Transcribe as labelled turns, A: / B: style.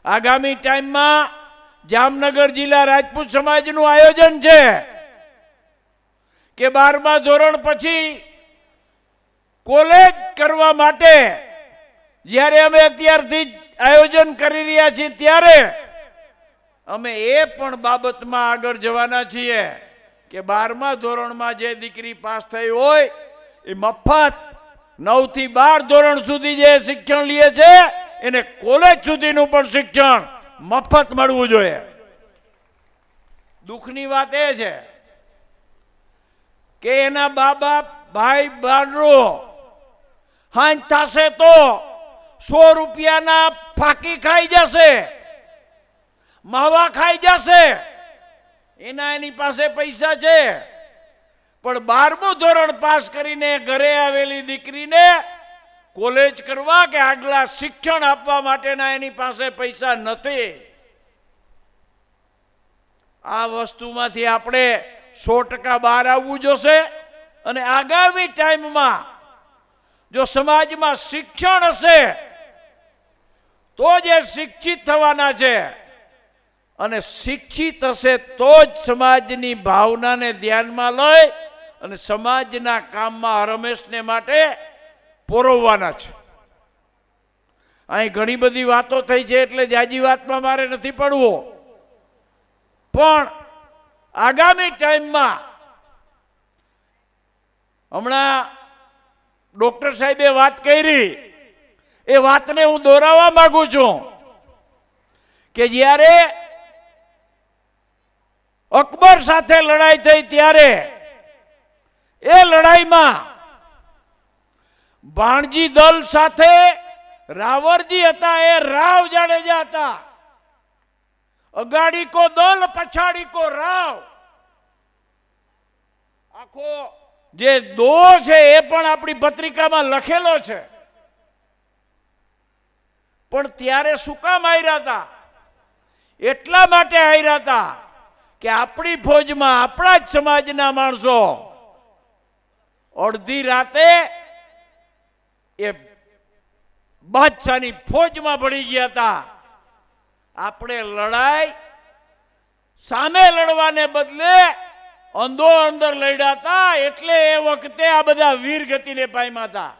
A: આગામી ટાઈમમાં જામનગર જિલ્લા રાજપૂત સમાજનું આયોજન છે કે 12મા ધોરણ પછી કોલેજ કરવા માટે જ્યારે અમે અત્યારથી આયોજન કરી રહ્યા છીએ ત્યારે અમે એ પણ બાબતમાં આગળ જવાના છીએ કે 12મા ધોરણમાં જે દીકરી પાસ થઈ હોય એ મફત 9 થી 12 ધોરણ સુધી જે શિક્ષણ લે છે એને કોલેજ સુધીનું પણ શિક્ષણ મફત મળવું જોઈએ. દુઃખની વાત એ છે કે એના બા બાપ ભાઈ બહેનો હાંજ થશે તો 100 રૂપિયાના ફાકી ખાઈ જશે, માવા ખાઈ જશે. એની પાસે પૈસા છે, પણ 12મું ધોરણ પાસ કરીને ઘરે આવેલી દીકરીને કોલેજ કરવા કે આગલા શિક્ષણ આપવા માટેના એની પાસે પૈસા નથી. આ વસ્તુમાંથી આપણે 100% બહાર આવવું જોશે. અને આગામી ટાઈમમાં જો સમાજમાં શિક્ષણ હશે તો જ શિક્ષિત થવાના છે, અને શિક્ષિત હશે તો જ સમાજની ભાવનાને ધ્યાનમાં લઈ અને સમાજના કામમાં હરમેશને માટે પોરવવાના છે. અહીં ઘણી બધી વાતો થઈ છે એટલે જાજી વાતમાં મારે નથી પડવું, પણ આગામી ટાઈમમાં હમણાં ડોક્ટર સાહેબે વાત કરી એ વાતને હું દોહરાવવા માંગુ છું કે જ્યારે અકબર સાથે લડાઈ થઈ ત્યારે એ લડાઈમાં ભાણજી દલ સાથે રાવરજી હતા, એ રાવ જાડેજા હતા. અગાડી કો દલ પછાડી કો રાવ. આખો જે દો છે એ પણ આપણી પત્રિકામાં લખેલો છે. પણ ત્યારે શું કામ હાર્યા હતા? એટલા માટે હાર્યા હતા કે આપણી ફોજમાં આપણા જ સમાજના માણસો અડધી રાતે એ બાદશાહની ફોજમાં ભળી ગયા હતા. આપણે લડાઈ સામે લડવાને બદલે અંદરો અંદર લડ્યા હતા, એટલે એ વખતે આ બધા વીર ગતિને પામ્યા હતા.